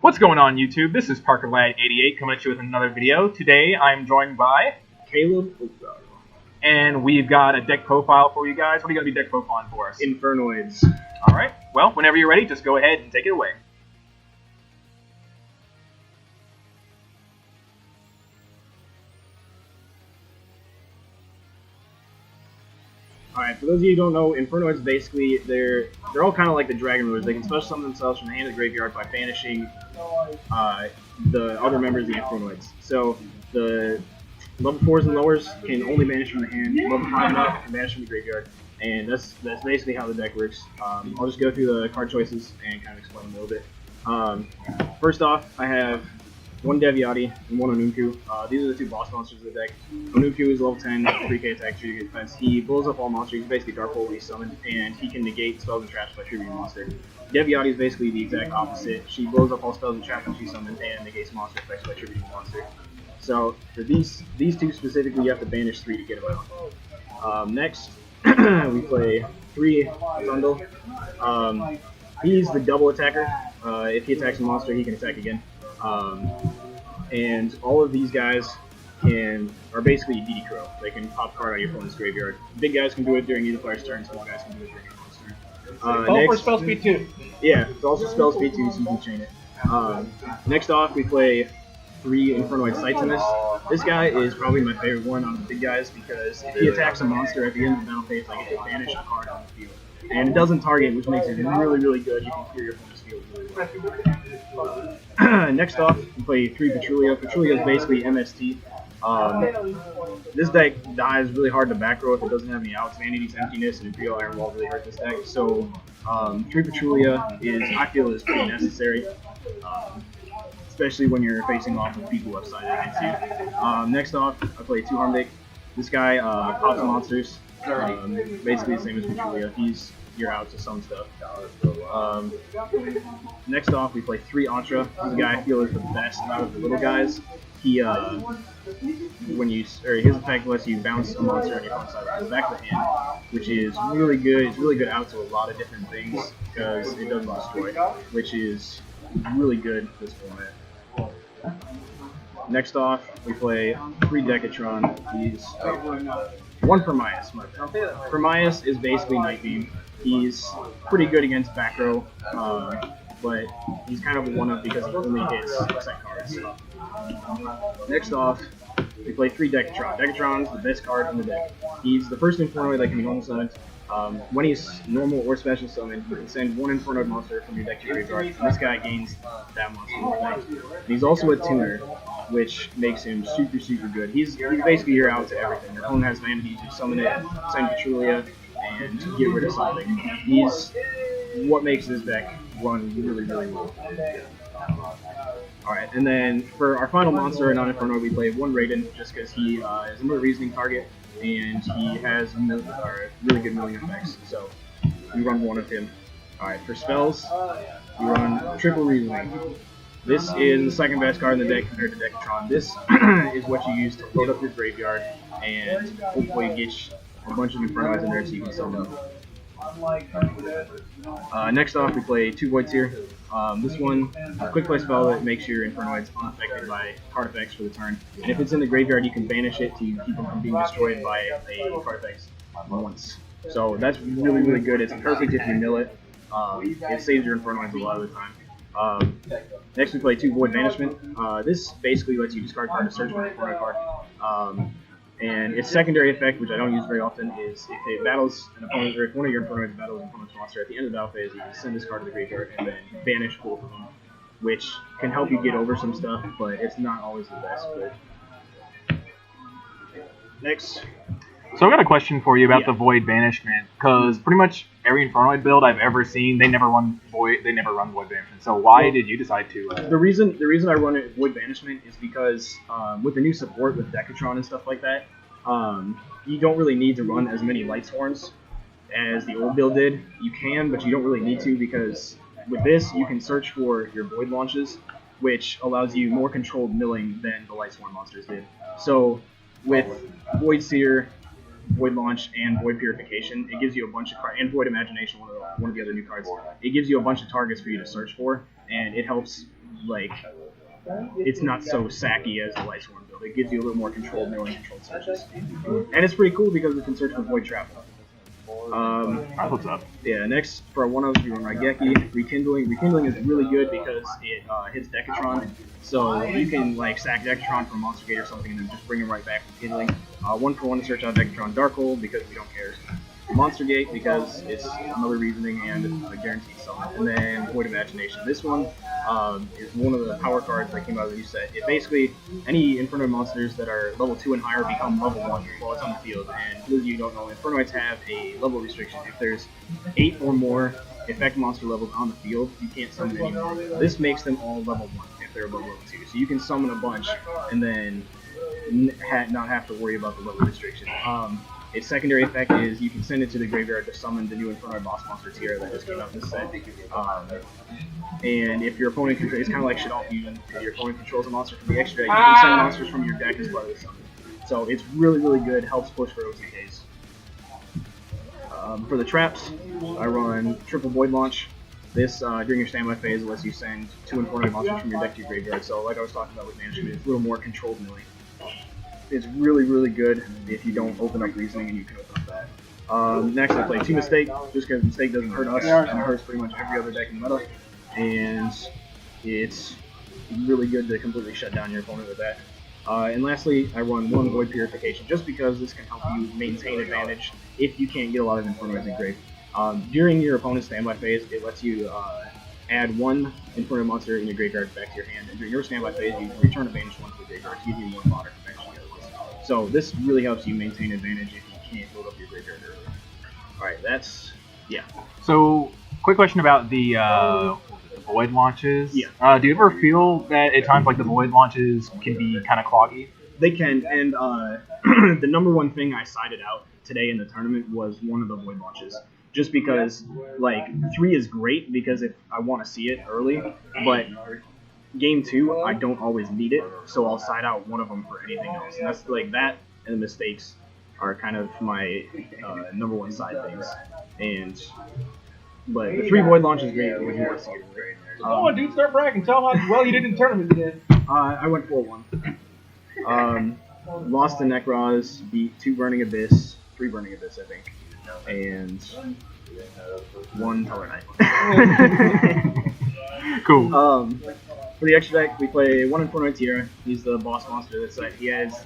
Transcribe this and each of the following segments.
What's going on YouTube? This is ParkerLad88 coming at you with another video. Today I'm joined by Caleb, and we've got a deck profile for you guys. What are you going to be deck profiling for us? Infernoids. Alright, well, whenever you're ready, just go ahead and take it away. Alright, for those of you who don't know, Infernoids basically, they're all kind of like the Dragon Rulers. They can special summon themselves from the hand of the graveyard by banishing the other members of the Infernoids. So, the level 4s and lowers can only banish from the hand, level 5 and up can banish from the graveyard, and that's basically how the deck works. I'll just go through the card choices and kind of explain a little bit. First off, I have one Deviati and one Onunku. These are the two boss monsters of the deck. Onunku is level 10, 3k attack, 3k defense. He blows up all monsters. He's basically Dark Hole when he's summoned, and he can negate spells and traps by triggering a monster. Deviati is basically the exact opposite. She blows up all spells and traps when she's summoned, and negates monster effects by triggering a monster. So for these two specifically, you have to banish 3 to get them out. Next, we play 3 Thundle. He's the double attacker. If he attacks a monster, he can attack again. And all of these guys are basically DD Crow. They can pop a card out of your opponent's graveyard. Big guys can do it during either player's turn, small guys can do it during your opponent's turn. All for spell speed too. Yeah, it's also spell speed too, so you can chain it. Next off, we play 3 Infernoid Sights in this. This guy is probably my favorite one out of the big guys because if he attacks a monster at the end of the battle phase, I get to banish a card on the field. And it doesn't target, which makes it really, really good. You can clear your opponent's field really well. Next off, we play 3 Petrulia. Petrulia is basically MST. This deck dies really hard to back row if it doesn't have any outs. Vanity's Emptiness and Imperial Iron Wall really hurt this deck. So 3 Petrulia I feel is pretty necessary. Especially when you're facing off with people upside against you. Next off, I play 2 Harmdic. This guy pops monsters. Basically the same as Petrulia. He's your out to some stuff. Next off, we play 3 Antra. This guy I feel is the best out of the little guys. He his effect lets you bounce a monster on your opponent's side to the back of the hand, which is really good. It's really good out to a lot of different things because it doesn't destroy, which is really good in this format. Next off, we play 3 Decatron. He's 1 Promias. Promias is basically Night Beam. He's pretty good against back row, but he's kind of a 1-up because he only hits set cards. Next off, we play 3 Decatron. Decatron's the best card in the deck. He's the first Infernoid that can be normal summoned. When he's normal or special summoned, you can send 1 Infernoid monster from your deck to your graveyard, and this guy gains that monster in your deck. And he's also a tuner, which makes him super, super good. He's basically your out to everything. Your opponent has Vanity, you summon it, send Petrulia, and get rid of something. He's what makes this deck run really, really well. Alright, and then for our final monster in non-Inferno, we play 1 Raiden, just because he is a more reasoning target, and he has really good milling effects, so we run 1 of him. Alright, for spells, we run triple reasoning. This is the second best card in the deck compared to Decatron. This is what you use to load up your graveyard and hopefully get a bunch of Infernoids in there so you can summon them. Next off, we play 2 Voids here. This one, a quick play spell that makes your Infernoids unaffected by card effects for the turn. And if it's in the graveyard, you can banish it to keep them from being destroyed by a card effects once. So that's really, really good. It's perfect if you mill it. It saves your Infernoids a lot of the time. Next, we play 2 Void Banishment. This basically lets you discard a card to search for an Inferno card. And its secondary effect, which I don't use very often, is if it battles an opponent, or if one of your Infernoids battles an opponent's monster at the end of the battle phase, you can send this card to the graveyard and then banish both of them, which can help you get over some stuff, but it's not always the best. But next. So I've got a question for you about the Void Banishment, because pretty much every Infernoid build I've ever seen, they never run Void Banishment. So why did you decide to? The reason I run Void Banishment is because with the new support with Decatron and stuff like that, you don't really need to run as many Light Sworns as the old build did. You can, but you don't really need to because with this you can search for your Void launches, which allows you more controlled milling than the Light Sworn monsters did. So with Void Seer, Void Launch, and Void Purification, it gives you a bunch of cards, and Void Imagination, one of the other new cards. It gives you a bunch of targets for you to search for, and it helps like it's not so sacky as the Light Swarm build. It gives you a little more controlled melee controlled searches, and it's pretty cool because it can search for void travel. What's up? Yeah, next for one of you on Raigeki, Rekindling. Rekindling is really good because it hits Decatron, so you can like sack Decatron from Monster Gate or something and then just bring him right back with Kindling. 1-for-1 to search out Decatron Darkhold because we don't care. Monster Gate because it's another reasoning and a guaranteed summon. And then Void Imagination. This one is one of the power cards that came out of the new set. It basically, any Infernoid monsters that are level 2 and higher become level 1 while it's on the field. And for those of you who don't know, Infernoids have a level restriction. If there's 8 or more effect monster levels on the field, you can't summon anymore. This makes them all level 1 if they're above level 2. So you can summon a bunch and then not have to worry about the level restriction. Its secondary effect is you can send it to the graveyard to summon the new Infernoid boss monster tier that just came out in this set. And if your opponent controls, it's kind of like Shadow Fusion. If your opponent controls a monster from the extra deck, you can send monsters from your deck as part of the summon. So it's really, really good. Helps push for OTKs. For the traps, I run triple Void Launch. This, during your standby phase, lets you send 2 Infernoid monsters from your deck to your graveyard. So like I was talking about with Management, it's a little more controlled melee. It's really, really good if you don't open up Reasoning and you can open up that. Next, I play 2 Mistake, just because Mistake doesn't hurt us, and it hurts pretty much every other deck in the meta. And it's really good to completely shut down your opponent with that. And lastly, I run 1 Void Purification, just because this can help you maintain advantage if you can't get a lot of Infernoids in grave. During your opponent's standby phase, it lets you add 1 Inferno monster in your graveyard back to your hand, and during your standby phase, you return a banished one to the graveyard to give you more fodder to bench the other ones. So this really helps you maintain advantage if you can't build up your graveyard early. Alright, that's, yeah. So, quick question about the void launches. Yeah. Do you ever feel that at times like the void launches can be kind of cloggy? They can, and the number one thing I sided out today in the tournament was one of the void launches. Just because, like, 3 is great because if I want to see it early, but game 2, I don't always need it, so I'll side out one of them for anything else. And that's like that and the mistakes are kind of my number one side things. But the 3 void launch is great if you want to see it early. Come on, dude, start bragging. Tell them how well you did in the tournament today. I went 4-1. Lost to Necroz, beat 2 Burning Abyss, 3 Burning Abyss, I think, and 1 Color Knight. Cool. For the extra deck, we play 1 Infernoid Tier. He's the boss monster of the set. He has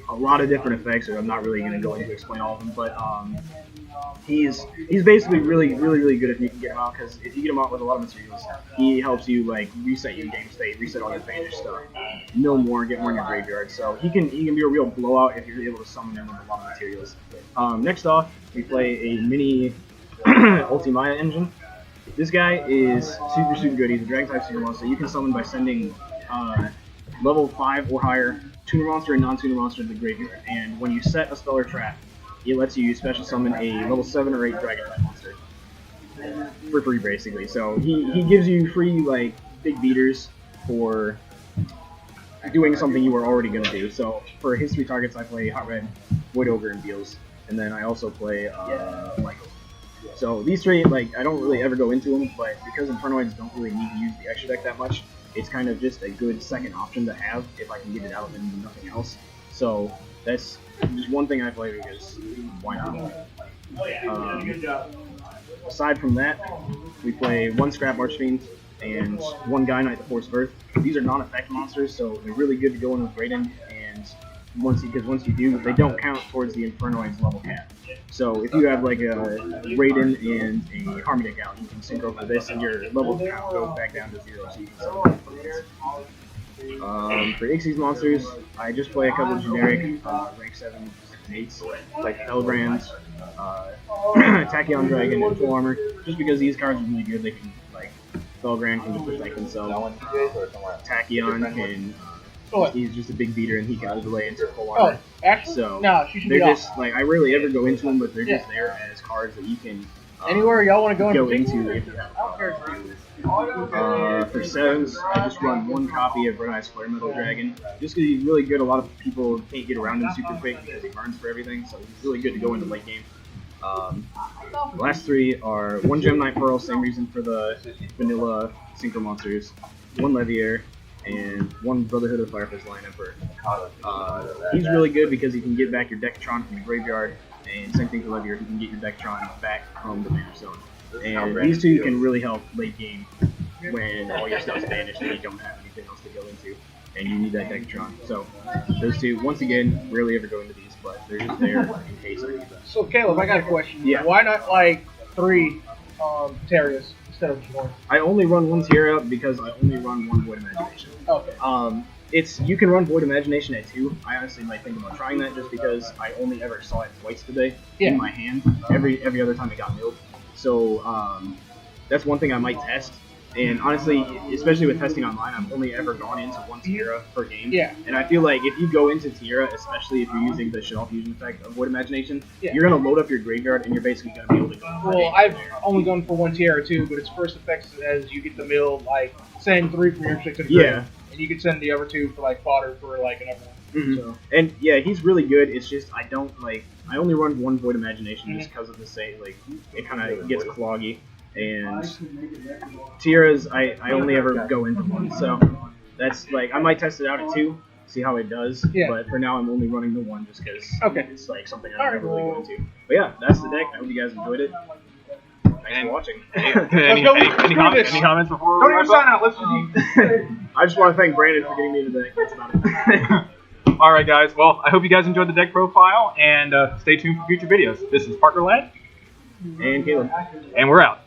a lot of different effects, so I'm not really going to go into explain all of them, but he's basically really good if you can get him out, because if you get him out with a lot of materials, he helps you like reset your game state, reset all your banish stuff, mill more, get more in your graveyard. So he can be a real blowout if you're able to summon him with a lot of materials. Next off, we play a mini Ultimaya engine. This guy is super good. He's a Dragon type super monster. You can summon by sending level 5 or higher tuner monster and non-tuner monster to the graveyard. And when you set a spell or trap, it lets you special summon a level 7 or 8 Dragon type monster for free, basically. So he gives you free like big beaters for doing something you were already gonna do. So for his 3 targets, I play Hot Red, Void Ogre, and Beals, and then I also play Michael. So these 3, like, I don't really ever go into them, but because Infernoids don't really need to use the extra deck that much, it's kind of just a good second option to have if I can get it out and nothing else. So that's just one thing I play because why not? Aside from that, we play 1 Scrap Archfiend and 1 Guy Knight the Force of Earth. These are non-effect monsters, so they're really good to go in with Raiden, and once you do, they don't count towards the Infernoid's level cap. So if you have like a Raiden and a Harmony deck out, you can synchro for this, and your level count goes back down to 0, so you can summon for Ixie's monsters, I just play a couple of generic rank 7 and 8s, like Hellbrand, Tachyon Dragon, and Full Armor, just because these cards are really good. They can, like, Felgrand can protect himself, Tachyon can, he's just a big beater and he can overlay into Full Armor. So, they're just, like, I rarely ever go into them, but they're just there as cards that you can anywhere y'all want to go into if you have a problem. For 7s, I just run 1 copy of Red Eye's Flare Metal Dragon, just because he's really good. A lot of people can't get around him super quick because he burns for everything, so he's really good to go into late game. The last 3 are 1 Gem Knight Pearl, same reason for the vanilla Synchro Monsters, 1 Leviair, and 1 Brotherhood of the Firefist Lion Emperor. He's really good because he can get back your Decatron from the graveyard, and same thing for Leviair, he can get your Decatron back from the Banner Zone. And these 2 can really help late game when all your stuff's banished and you don't have anything else to go into, and you need that Decatron. So those 2, once again, rarely ever go into these, but they're just there in case I need them. So Caleb, I got a question. Yeah. Why not like 3 Terriers instead of 1? I only run 1 Tierra because I only run 1 Void Imagination. Okay. You can run Void Imagination at 2. I honestly might think about trying that just because I only ever saw it twice today in my hand. Every other time it got milled. So that's one thing I might test. And honestly, especially with testing online, I've only ever gone into 1 Tierra per game. Yeah. And I feel like if you go into Tierra, especially if you're using the Shell Fusion effect of Void Imagination, Yeah. you're going to load up your graveyard and you're basically going to be able to go. Well, I've only gone for 1 Tierra too, but its first effects as you get the mill, like send 3 from your 6 and Yeah. and you can send the other 2 for like fodder for like another one. Mhm. So. And yeah, he's really good. It's just I only run 1 Void Imagination just because of the same, like it kind of gets cloggy. And Tierras, I only ever go into 1, so that's like I might test it out at 2, see how it does. Yeah. But for now, I'm only running the 1 just because it's like something I never really go into. But yeah, that's the deck. I hope you guys enjoyed it. Thanks for watching. Any comments before? Don't we even wrap up? sign out. Let's just I just want to thank Brandon for getting me into the deck. That's about it. All right, guys. Well, I hope you guys enjoyed the deck profile, and stay tuned for future videos. This is Parker Ladd, And Caleb. and we're out.